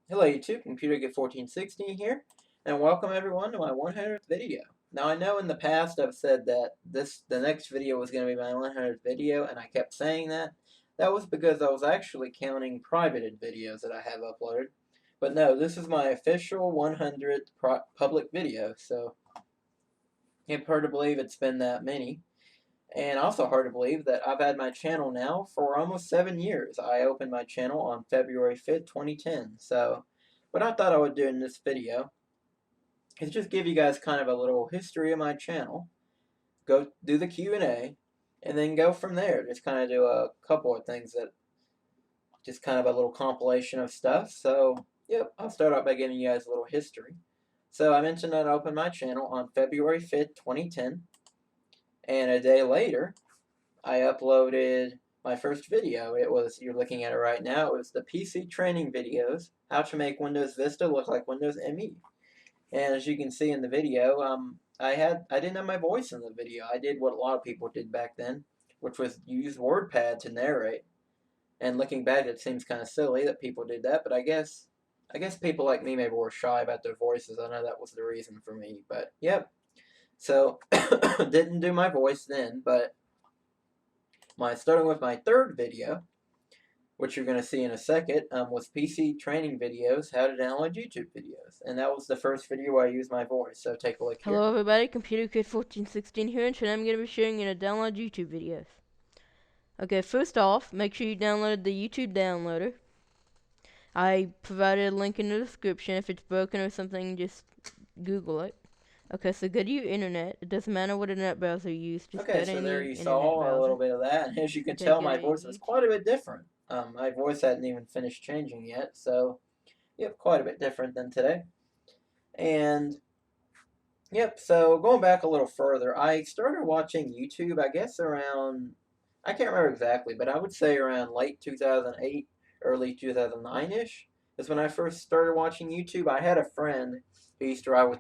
Hello YouTube, Computer Get 1416 here, and welcome everyone to my 100th video. Now I know in the past I've said that the next video was going to be my 100th video, and I kept saying that. That was because I was actually counting privated videos that I have uploaded. But no, this is my official 100th public video, so it's hard to believe it's been that many. And also hard to believe that I've had my channel now for almost 7 years. I opened my channel on February 5th, 2010. So what I thought I would do in this video is just give you guys kind of a little history of my channel, go do the Q&A, and then go from there. Just kind of do a couple of things that, just kind of a little compilation of stuff. So, yep, I'll start out by giving you guys a little history. So I mentioned that I opened my channel on February 5th, 2010, and a day later, I uploaded my first video. It was, you're looking at it right now, it was the PC training videos, how to make Windows Vista look like Windows ME. And as you can see in the video, I didn't have my voice in the video. I did what a lot of people did back then, which was use WordPad to narrate. And looking back, it seems kind of silly that people did that, but I guess people like me maybe were shy about their voices. I know that was the reason for me, but yep. So didn't do my voice then, but starting with my third video, which you're going to see in a second, was PC training videos, how to download YouTube videos. And that was the first video where I used my voice, so take a look here. Hello everybody, Computer Kid 1416 here, and today I'm going to be showing you how to download YouTube videos. Okay, first off, make sure you download the YouTube downloader. I provided a link in the description. If it's broken or something, just Google it. Okay, so go to your internet. It doesn't matter what internet browser you use, just go Okay, to so there any you internet saw a little browser. bit of that. And as you can Okay, tell, go my to voice was YouTube. quite a bit different. My voice hadn't even finished changing yet, so yep, quite a bit different than today. And yep, so going back a little further, I started watching YouTube, I guess around, I can't remember exactly, but I would say around late 2008, early 2009-ish is when I first started watching YouTube. I had a friend who used to ride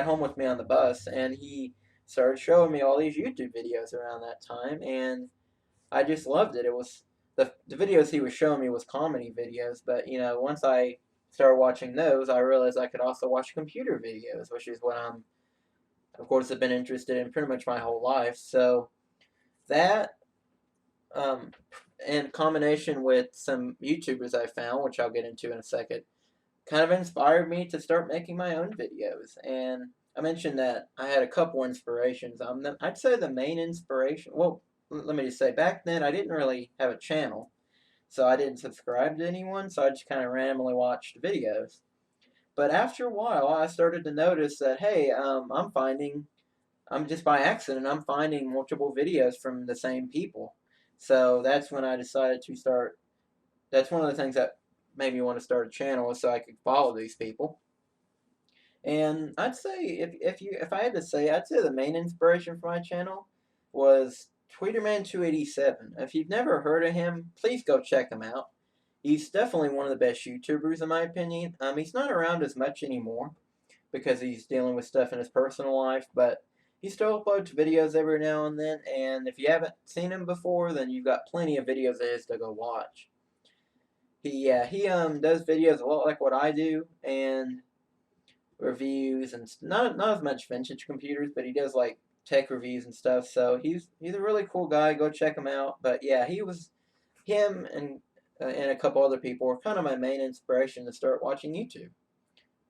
home with me on the bus, and he started showing me all these YouTube videos around that time, and I just loved it. It was the videos he was showing me was comedy videos, but once I started watching those, I realized I could also watch computer videos, which is what I'm, of course, have been interested in pretty much my whole life. So that, um, in combination with some YouTubers I found, which I'll get into in a second, kind of inspired me to start making my own videos. And I mentioned that I had a couple inspirations. I'd say the main inspiration, well, let me just say, back then I didn't really have a channel, so I didn't subscribe to anyone, so I just kind of randomly watched videos. But after a while, I started to notice that, hey, I'm just by accident, I'm finding multiple videos from the same people. So that's when I decided to start. That's one of the things that made me want to start a channel, so I could follow these people. And I'd say if I had to say, I'd say the main inspiration for my channel was Tweeterman287. If you've never heard of him, please go check him out. He's definitely one of the best YouTubers in my opinion. He's not around as much anymore because he's dealing with stuff in his personal life, but he still uploads videos every now and then. And if you haven't seen him before, then you've got plenty of videos of his to go watch. He does videos a lot like what I do, and reviews, and not as much vintage computers, but he does like tech reviews and stuff. So he's a really cool guy. Go check him out. But yeah, him and a couple other people were kind of my main inspiration to start watching YouTube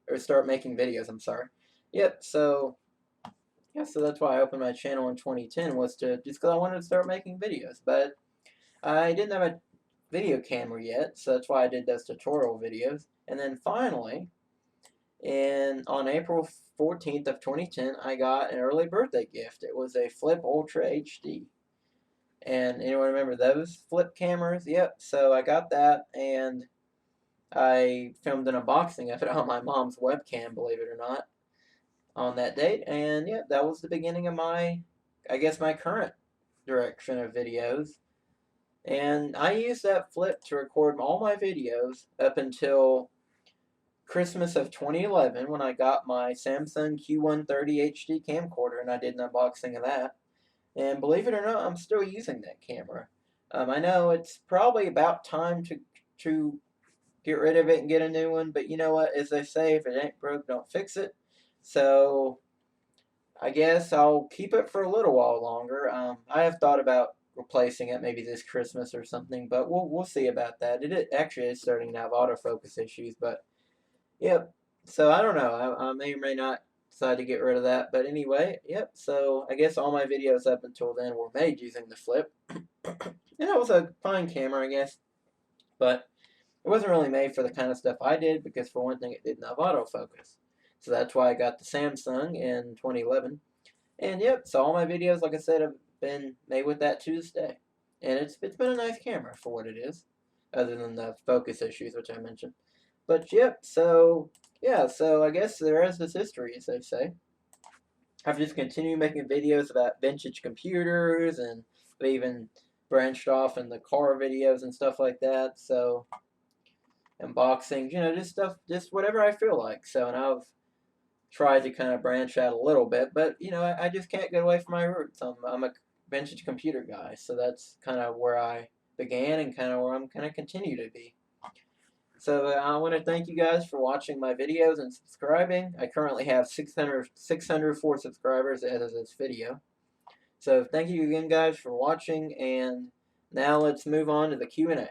or start making videos. I'm sorry. Yep. So yeah, so that's why I opened my channel in 2010, was to just because I wanted to start making videos, but I didn't have a video camera yet, so that's why I did those tutorial videos. And then finally, and on April 14th of 2010, I got an early birthday gift. It was a Flip Ultra HD. And anyone remember those flip cameras? Yep. So I got that, and I filmed an unboxing of it on my mom's webcam, believe it or not, on that date. And yeah, that was the beginning of I guess, my current direction of videos. And I used that flip to record all my videos up until Christmas of 2011 when I got my Samsung Q130 HD camcorder, and I did an unboxing of that. And believe it or not, I'm still using that camera. I know it's probably about time to get rid of it and get a new one. But you know what? As they say, if it ain't broke, don't fix it. So I guess I'll keep it for a little while longer. I have thought about replacing it maybe this Christmas or something, but we'll see about that. It actually is starting to have autofocus issues, but yep. So I don't know. I may or may not decide to get rid of that, but anyway, yep. So I guess all my videos up until then were made using the flip, and it was a fine camera, I guess, but it wasn't really made for the kind of stuff I did because for one thing, it didn't have autofocus. So that's why I got the Samsung in 2011. And yep, so all my videos, like I said, have been made with that to this day. And it's been a nice camera for what it is, other than the focus issues, which I mentioned. But yep, so yeah, so I guess the rest is history, as they say. I've just continued making videos about vintage computers, and I've even branched off in the car videos and stuff like that. So unboxing, just stuff, just whatever I feel like. So, and I've tried to kind of branch out a little bit, but I just can't get away from my roots. I'm a vintage computer guy, so that's kind of where I began and kind of where I'm kind of continue to be. So I want to thank you guys for watching my videos and subscribing. I currently have 604 subscribers as of this video. So thank you again, guys, for watching, and now let's move on to the Q&A.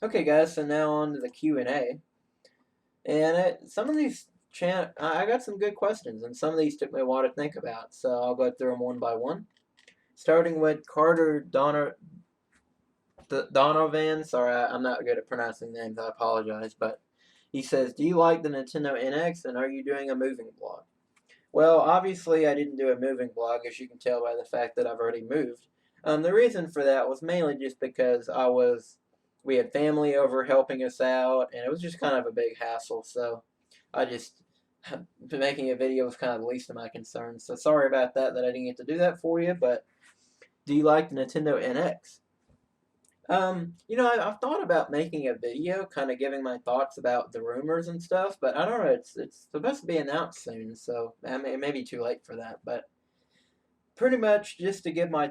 Okay, guys, so now on to the Q&A. And some of these I got some good questions, and some of these took me a while to think about. So I'll go through them one by one. Starting with Carter Donovan. Sorry, I'm not good at pronouncing names. I apologize. But he says, "Do you like the Nintendo NX, and are you doing a moving blog?" Well, obviously, I didn't do a moving blog, as you can tell by the fact that I've already moved. The reason for that was mainly just because we had family over helping us out, and it was just kind of a big hassle. So I just making a video was kind of the least of my concerns. So sorry about that I didn't get to do that for you. But do you like the Nintendo NX? I've thought about making a video, kind of giving my thoughts about the rumors and stuff, but I don't know. It's supposed to be announced soon, so it may be too late for that. But pretty much just to give my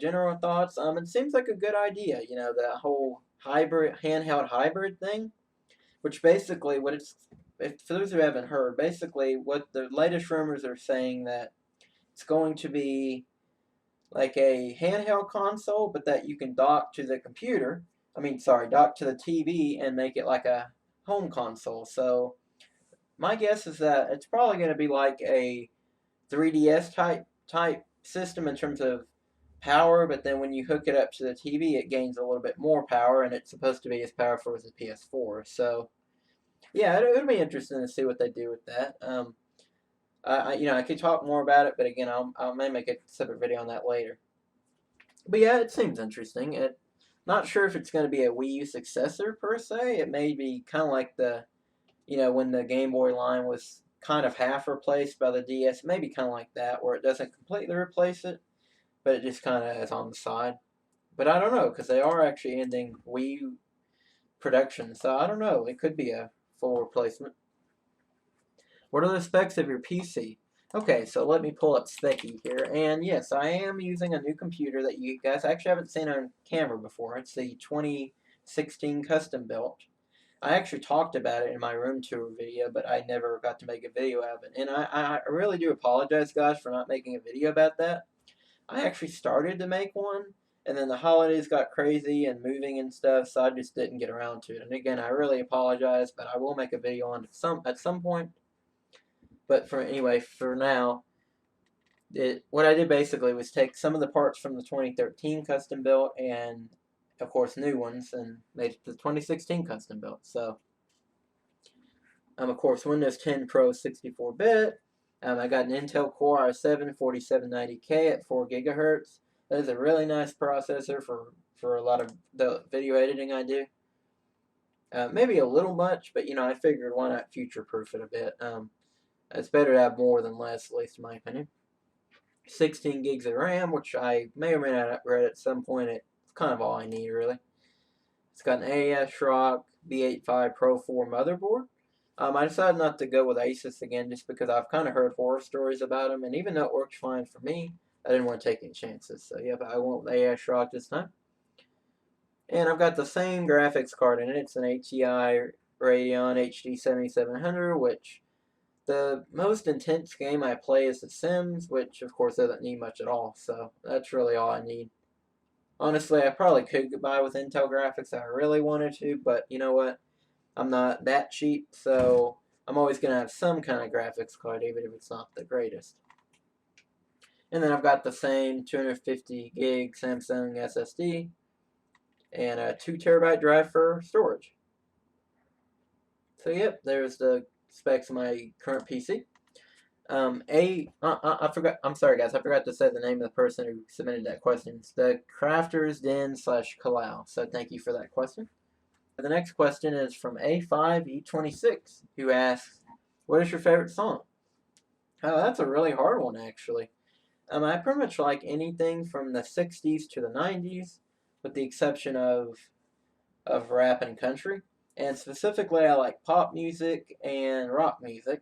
general thoughts. It seems like a good idea. The whole handheld hybrid thing, which basically if for those who haven't heard, basically what the latest rumors are saying that it's going to be like a handheld console, but that you can dock to the computer. I mean, sorry, dock to the TV and make it like a home console. So my guess is that it's probably going to be like a 3DS type system in terms of power, but then when you hook it up to the TV, it gains a little bit more power, and it's supposed to be as powerful as the PS4. So yeah, it'll be interesting to see what they do with that. I could talk more about it, but again, I may make a separate video on that later. But yeah, it seems interesting. Not sure if it's going to be a Wii U successor per se. It may be kind of like when the Game Boy line was kind of half replaced by the DS. Maybe kind of like that, where it doesn't completely replace it, but it just kind of is on the side. But I don't know, because they are actually ending Wii U production, so I don't know. It could be a full replacement. What are the specs of your PC? Okay, so let me pull up Specky here. And yes, I am using a new computer that you guys actually haven't seen on camera before. It's the 2016 custom built. I actually talked about it in my room tour video, but I never got to make a video of it. And I really do apologize, guys, for not making a video about that. I actually started to make one, and then the holidays got crazy and moving and stuff, so I just didn't get around to it. And again, I really apologize, but I will make a video on it at some point. But for now, what I did basically was take some of the parts from the 2013 custom built and, of course, new ones, and made it the 2016 custom built. So, of course, Windows 10 Pro 64-bit. I got an Intel Core i7 4790K at 4 gigahertz. That is a really nice processor for a lot of the video editing I do. Maybe a little much, but I figured why not future-proof it a bit. It's better to have more than less, at least in my opinion. 16 gigs of RAM, which I may or may not upgrade at some point. It's kind of all I need, really. It's got an ASRock B85 Pro 4 motherboard. I decided not to go with Asus again just because I've kind of heard horror stories about them, and even though it works fine for me, I didn't want to take any chances. So, yep, I went with ASRock this time. And I've got the same graphics card in it. It's an ATI Radeon HD 7700, which the most intense game I play is The Sims, which of course doesn't need much at all. So that's really all I need. Honestly, I probably could get by with Intel graphics if I really wanted to, but you know what? I'm not that cheap, so I'm always going to have some kind of graphics card, even if it's not the greatest. And then I've got the same 250 gig Samsung SSD and a 2 terabyte drive for storage. So yep, there's the specs of my current PC. I forgot. I'm sorry, guys. I forgot to say the name of the person who submitted that question. It's the Crafters Den / Kalau. So thank you for that question. The next question is from A5E26, who asks, "What is your favorite song?" Oh, that's a really hard one, actually. I pretty much like anything from the '60s to the '90s, with the exception of rap and country. And specifically, I like pop music and rock music.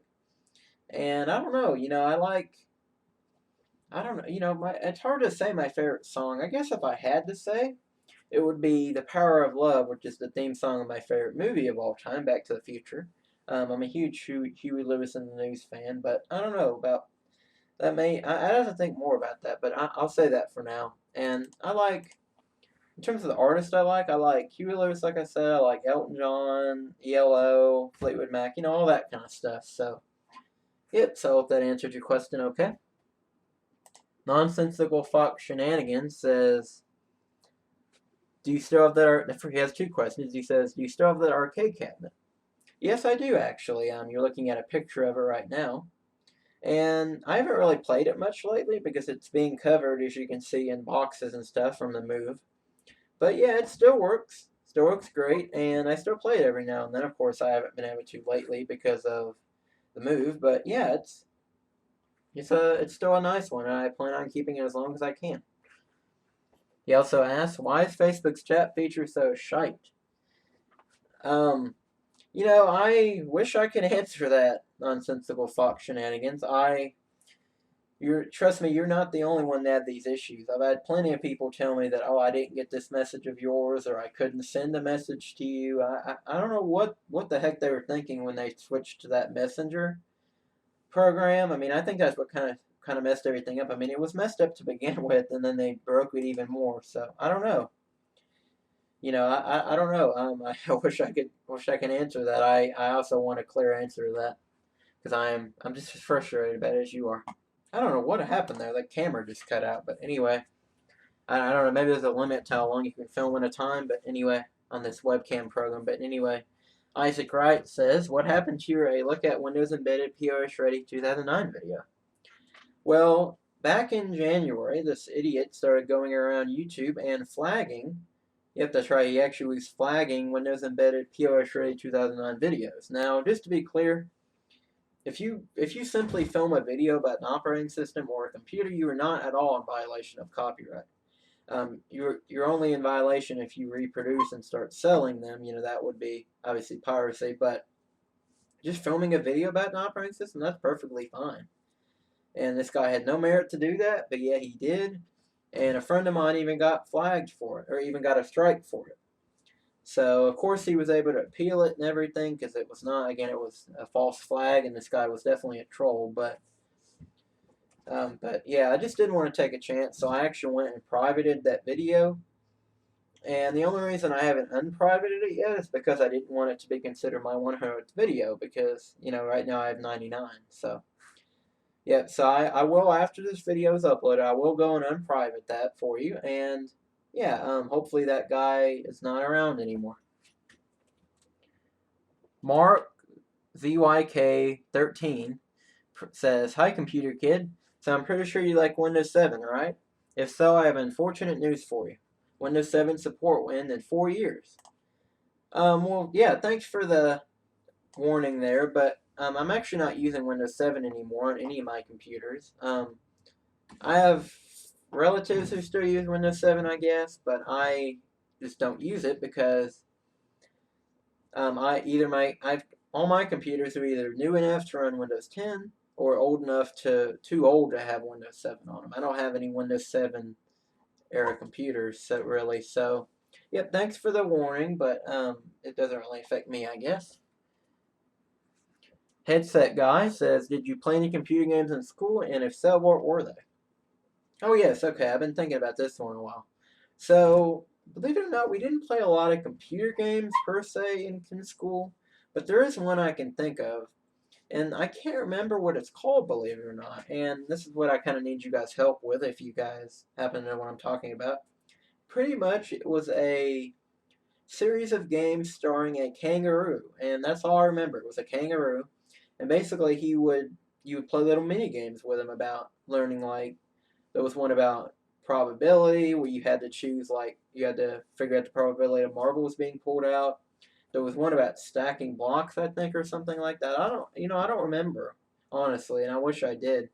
And I don't know, I don't know, it's hard to say my favorite song. I guess if I had to say, it would be "The Power of Love," which is the theme song of my favorite movie of all time, Back to the Future. I'm a huge Huey Lewis and the News fan, but I don't know about that. I have to think more about that, but I'll say that for now. And in terms of the artist I like Huey Lewis, like I said, I like Elton John, ELO, Fleetwood Mac, all that kind of stuff. So, yep, so I hope that answered your question okay. Nonsensical Fox Shenanigans says, "Do you still have that?" He has two questions. He says, "Do you still have that arcade cabinet?" Yes, I do actually. You're looking at a picture of it right now, and I haven't really played it much lately because it's being covered, as you can see, in boxes and stuff from the move. But yeah, it still works. Still works great, and I still play it every now and then. Of course, I haven't been able to lately because of the move, but yeah, it's still a nice one, and I plan on keeping it as long as I can. He also asks, "Why is Facebook's chat feature so shite?" Um, I wish I could answer that, Nonsensical Fox Shenanigans. Trust me, you're not the only one that had these issues. I've had plenty of people tell me that, "Oh, I didn't get this message of yours," or "I couldn't send a message to you." I don't know what the heck they were thinking when they switched to that messenger program. I mean, I think that's what kind of messed everything up. I mean, it was messed up to begin with, and then they broke it even more. So I don't know. I don't know. I wish I could answer that. I also want a clear answer to that because I'm just as frustrated about it as you are. I don't know what happened there. The camera just cut out. But anyway, I don't know. Maybe there's a limit to how long you can film at a time. But anyway, on this webcam program. But anyway, Isaac Wright says, "What happened to your A Look at Windows Embedded POS Ready 2009 video?" Well, back in January, this idiot started going around YouTube and flagging. Yep, that's right. He actually was flagging Windows Embedded POS Ready 2009 videos. Now, just to be clear, if you simply film a video about an operating system or a computer, you are not at all in violation of copyright. You're only in violation if you reproduce and start selling them. That would be obviously piracy. But just filming a video about an operating system, that's perfectly fine. And this guy had no merit to do that, but yeah, he did. And a friend of mine even got flagged for it, or even got a strike for it. So of course he was able to appeal it and everything because it was not, again, it was a false flag, and this guy was definitely a troll. But yeah, I just didn't want to take a chance, so I actually went and privated that video. And the only reason I haven't unprivated it yet is because I didn't want it to be considered my 100th video because right now I have 99. So yeah, so I will, after this video is uploaded, I will go and unprivate that for you, and yeah, hopefully that guy is not around anymore. Mark ZYK13 says, "Hi, computer kid. So I'm pretty sure you like Windows 7, right? If so, I have unfortunate news for you. Windows 7 support will end in 4 years." Well, yeah, thanks for the warning there, but I'm actually not using Windows 7 anymore on any of my computers. I have relatives who still use Windows 7, I guess, but I just don't use it because I either my I've all my computers are either new enough to run Windows 10 or old enough to too old to have Windows 7 on them. I don't have any Windows 7 era computers, so really. So Yep, thanks for the warning, but it doesn't really affect me, I guess. Headset Guy says, did you play any computer games in school, and if so, what were they? Oh, yes, okay, I've been thinking about this one a while. So, believe it or not, we didn't play a lot of computer games per se in school, but there is one I can think of, and I can't remember what it's called, believe it or not, and this is what I kind of need you guys' help with if you guys happen to know what I'm talking about. Pretty much, it was a series of games starring a kangaroo, and that's all I remember. It was a kangaroo, and basically you would play little mini games with him about learning. Like there was one about probability where you had to choose, like you had to figure out the probability of marbles being pulled out. There was one about stacking blocks, I think, or something like that. I don't remember honestly, and I wish I did.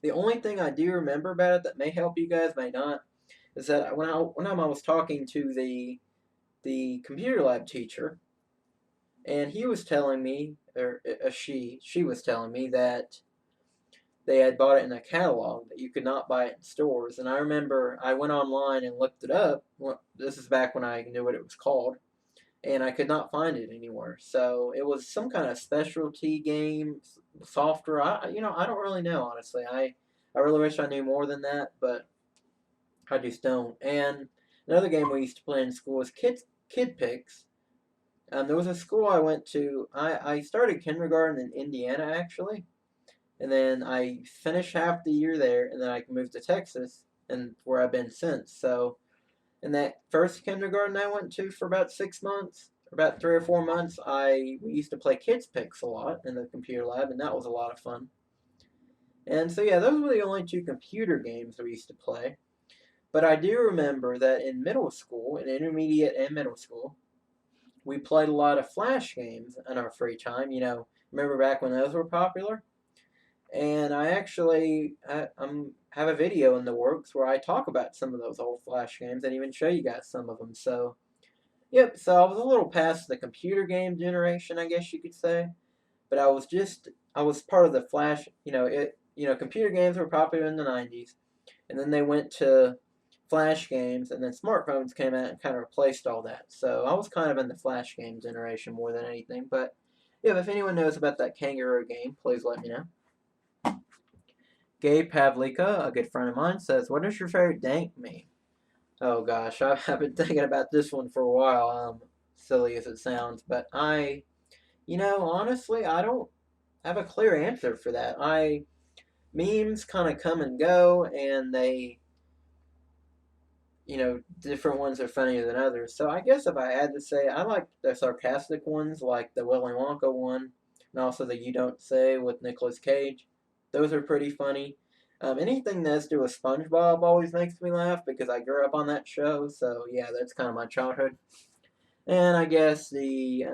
The only thing I do remember about it that may help you guys, may not, is that when I was talking to the computer lab teacher, and he was telling me, or she was telling me that they had bought it in a catalog that you could not buy it in stores. And I remember I went online and looked it up. Well, this is back when I knew what it was called, and I could not find it anywhere. So it was some kind of specialty game software. I don't really know honestly. I really wish I knew more than that, but I just don't. And another game we used to play in school was Kid Picks. There was a school I went to. I started kindergarten in Indiana actually, and then I finished half the year there, and then I moved to Texas, and where I've been since. So in that first kindergarten I went to for about 6 months, about 3 or 4 months, we used to play Kids Picks a lot in the computer lab, and that was a lot of fun. And so yeah, those were the only two computer games we used to play. But I do remember that in middle school, in intermediate and middle school, we played a lot of Flash games in our free time. Remember back when those were popular? And I actually have a video in the works where I talk about some of those old Flash games and even show you guys some of them. So, yep, so I was a little past the computer game generation, I guess you could say. But I was part of the Flash, computer games were popular in the 90s, and then they went to Flash games, and then smartphones came out and kind of replaced all that. So I was kind of in the Flash game generation more than anything. But yeah, if anyone knows about that kangaroo game, please let me know. Gabe Pavlika, a good friend of mine, says, "What is your favorite dank meme?" Oh gosh, I've been thinking about this one for a while. Silly as it sounds, but honestly, I don't have a clear answer for that. I Memes kind of come and go, and different ones are funnier than others. So I guess if I had to say, I like the sarcastic ones, like the Willy Wonka one, and also the You Don't Say with Nicolas Cage. Those are pretty funny. Anything that's to do with SpongeBob always makes me laugh because I grew up on that show. So yeah, that's kind of my childhood. And I guess the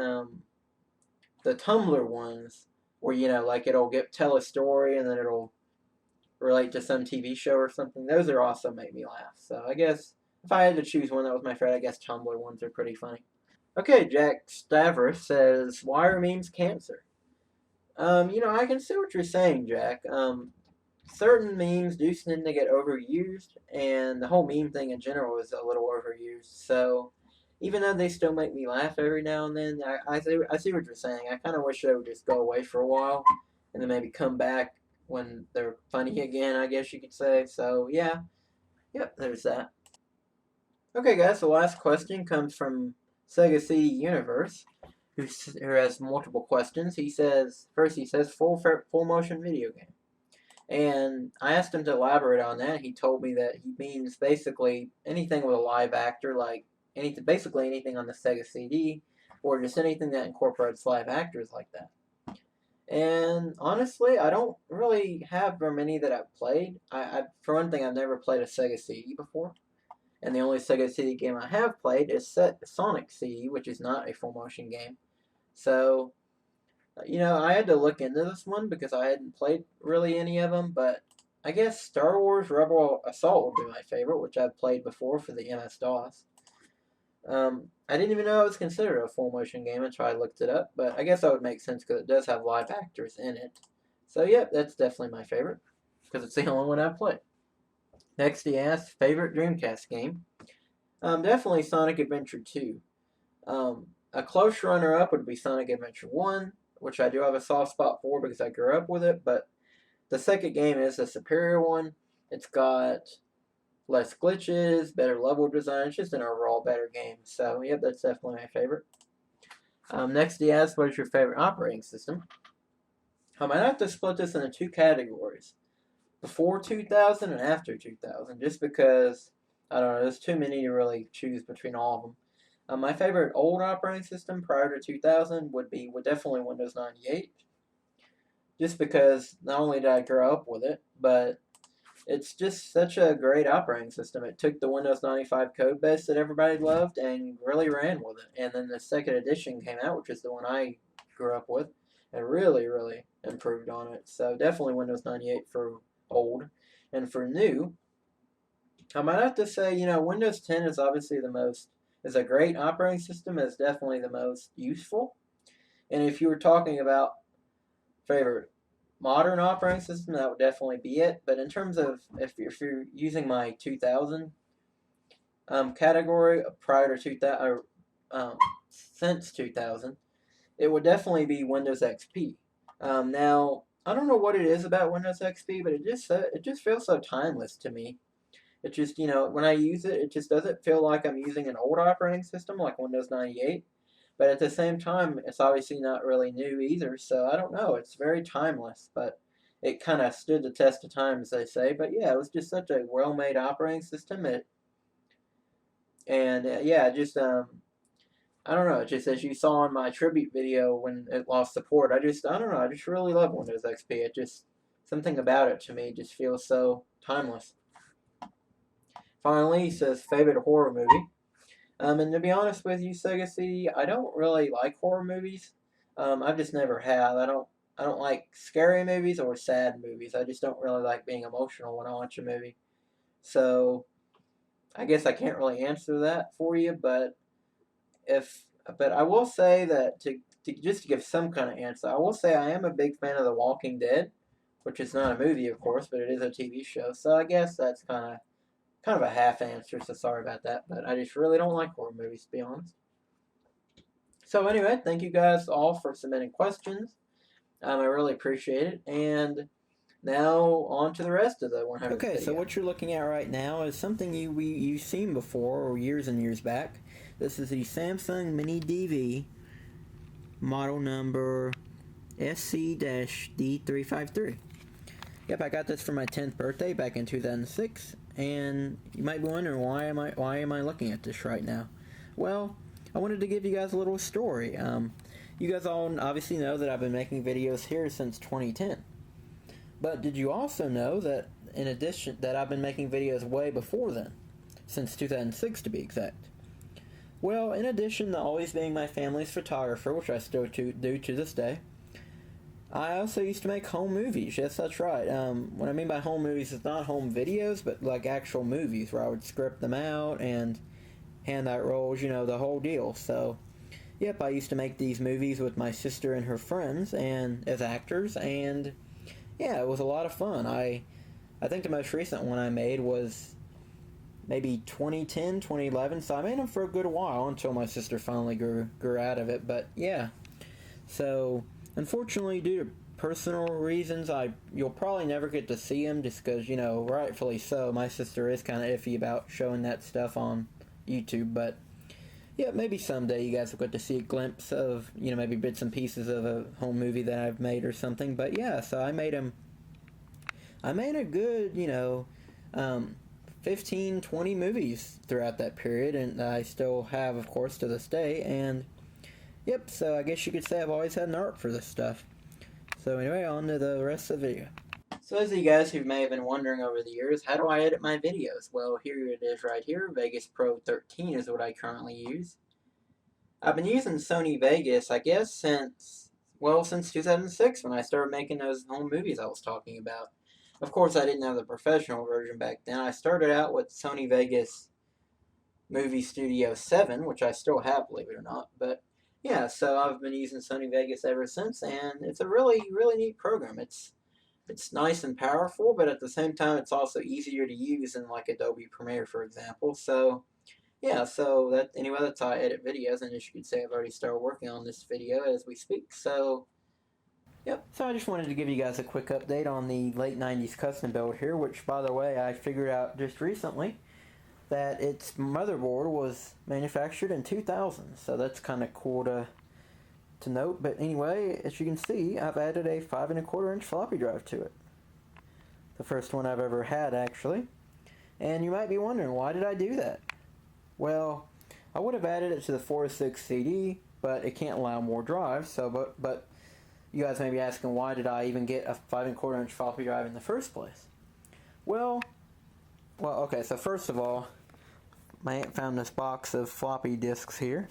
Tumblr ones, where like it'll tell a story and then it'll relate to some TV show or something. Those are also make me laugh. So I guess if I had to choose one that was my favorite, I guess Tumblr ones are pretty funny. Okay, Jack Stavros says, "Why are memes cancer?" I can see what you're saying, Jack. Certain memes do tend to get overused, and the whole meme thing in general is a little overused. So even though they still make me laugh every now and then, I see what you're saying. I kind of wish they would just go away for a while, and then maybe come back when they're funny again. I guess you could say. So yeah, yep. There's that. Okay, guys. The last question comes from Sega CD Universe, who has multiple questions. He says full motion video game. And I asked him to elaborate on that. He told me that he means basically anything with a live actor, like basically anything on the Sega CD, or just anything that incorporates live actors like that. And honestly, I don't really have very many that I've played. For one thing, I've never played a Sega CD before, and the only Sega CD game I have played is Sonic CD, which is not a full motion game. So I had to look into this one because I hadn't played really any of them, but I guess Star Wars Rebel Assault would be my favorite, which I've played before for the MS-DOS. I didn't even know it was considered a full motion game until I looked it up, but I guess that would make sense because it does have live actors in it. So, yep, that's definitely my favorite because it's the only one I've played. Next, he asked, favorite Dreamcast game. Definitely Sonic Adventure 2. A close runner-up would be Sonic Adventure 1, which I do have a soft spot for because I grew up with it, but the second game is a superior one. It's got less glitches, better level design. It's just an overall better game. So, yep, that's definitely my favorite. Next, he asked, what is your favorite operating system? I have to split this into two categories, before 2000 and after 2000, just because, I don't know, there's too many to really choose between all of them. My favorite old operating system prior to 2000 would definitely Windows 98, just because not only did I grow up with it, but it's just such a great operating system. It took the Windows 95 code base that everybody loved and really ran with it. And then the second edition came out, which is the one I grew up with, and really, really improved on it. So definitely Windows 98 for old. And for new, I might have to say, Windows 10 is obviously is a great operating system. It's definitely the most useful. And if you were talking about favorite modern operating system, that would definitely be it. But in terms of if you're using my 2000 category prior to 2000, since 2000, it would definitely be Windows XP. Now I don't know what it is about Windows XP, but it just feels so timeless to me. It just when I use it, it just doesn't feel like I'm using an old operating system like Windows 98. But at the same time, it's obviously not really new either, so I don't know. It's very timeless, but it kind of stood the test of time, as they say. But yeah, it was just such a well-made operating system. Yeah, just I don't know. Just as you saw in my tribute video when it lost support, I don't know. I just really love Windows XP. It just something about it to me just feels so timeless. Finally, he says favorite horror movie. And to be honest with you, Segacy, I don't really like horror movies. I've just never have. I don't like scary movies or sad movies. I just don't really like being emotional when I watch a movie. So I guess I can't really answer that for you, if but I will say that to just to give some kind of answer, I will say I am a big fan of The Walking Dead, which is not a movie, of course, but it is a TV show. So I guess that's kind of a half answer, so sorry about that. But I just really don't like horror movies, to be honest. So anyway, thank you guys all for submitting questions. I really appreciate it. And now on to the rest of the 100th Okay, video. So what you're looking at right now is something you've seen before or years and years back. This is the Samsung Mini DV model number SC-D353. Yep, I got this for my 10th birthday back in 2006, and you might be wondering why am I looking at this right now? Well, I wanted to give you guys a little story. You guys all obviously know that I've been making videos here since 2010. But did you also know that in addition that I've been making videos way before then, since 2006 to be exact? Well, in addition to always being my family's photographer, which I still do to this day, I also used to make home movies. Yes, that's right. What I mean by home movies is not home videos, but like actual movies where I would script them out and hand out roles, the whole deal. So, yep, I used to make these movies with my sister and her friends and as actors, and yeah, it was a lot of fun. I think the most recent one I made was maybe 2010, 2011, so I made them for a good while until my sister finally grew out of it. But yeah, so unfortunately, due to personal reasons, you'll probably never get to see them, just because, rightfully so, my sister is kind of iffy about showing that stuff on YouTube. But yeah, maybe someday you guys will get to see a glimpse of, maybe bits and pieces of a home movie that I've made or something. But yeah, so I made a good, 15, 20 movies throughout that period, and I still have, of course, to this day. And yep, so I guess you could say I've always had an art for this stuff. So anyway, on to the rest of the video. So those of you guys who may have been wondering over the years, how do I edit my videos? Well, here it is right here. Vegas Pro 13 is what I currently use. I've been using Sony Vegas, I guess, since 2006 when I started making those home movies I was talking about. Of course, I didn't have the professional version back then. I started out with Sony Vegas Movie Studio 7, which I still have, believe it or not. But yeah, so I've been using Sony Vegas ever since, and it's a really, really neat program. It's nice and powerful, but at the same time, it's also easier to use than like Adobe Premiere, for example. So yeah, so that anyway, that's how I edit videos, and as you can say, I've already started working on this video as we speak. So, yep. So I just wanted to give you guys a quick update on the late '90s custom build here, which, by the way, I figured out just recently that its motherboard was manufactured in 2000. So that's kind of cool to note. But anyway, as you can see, I've added a 5¼ inch floppy drive to it. The first one I've ever had, actually. And you might be wondering, why did I do that? Well, I would have added it to the 406 CD, but it can't allow more drives. So, but you guys may be asking, why did I even get a 5¼ inch floppy drive in the first place? Well, okay. So first of all, my aunt found this box of floppy disks here,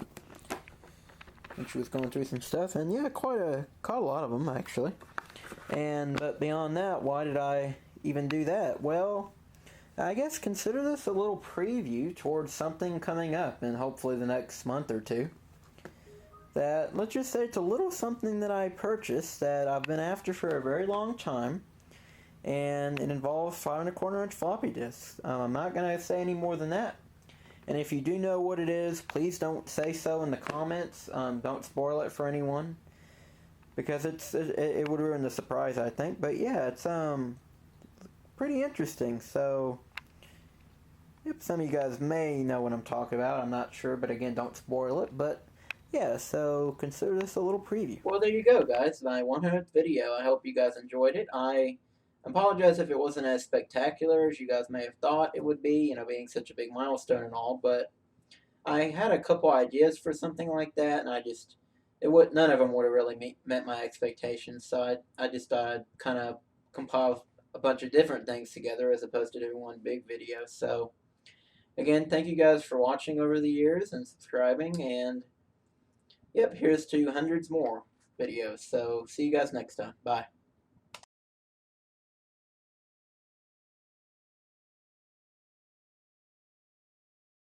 and she was going through some stuff, and yeah, caught a lot of them actually. But beyond that, why did I even do that? Well, I guess consider this a little preview towards something coming up in hopefully the next month or two. That, let's just say, it's a little something that I purchased that I've been after for a very long time, and it involves 5¼ inch floppy disks. I'm not going to say any more than that. And if you do know what it is, please don't say so in the comments. Don't spoil it for anyone, because it would ruin the surprise, I think. But yeah, it's pretty interesting. So, yep, some of you guys may know what I'm talking about. I'm not sure, but again, don't spoil it. But yeah, so consider this a little preview. Well, there you go, guys. My 100th video. I hope you guys enjoyed it. I apologize if it wasn't as spectacular as you guys may have thought it would be, being such a big milestone and all, but I had a couple ideas for something like that, and none of them would have really met my expectations, so I just kind of compile a bunch of different things together as opposed to doing one big video. So, again, thank you guys for watching over the years and subscribing, and yep, here's to hundreds more videos. So, see you guys next time. Bye.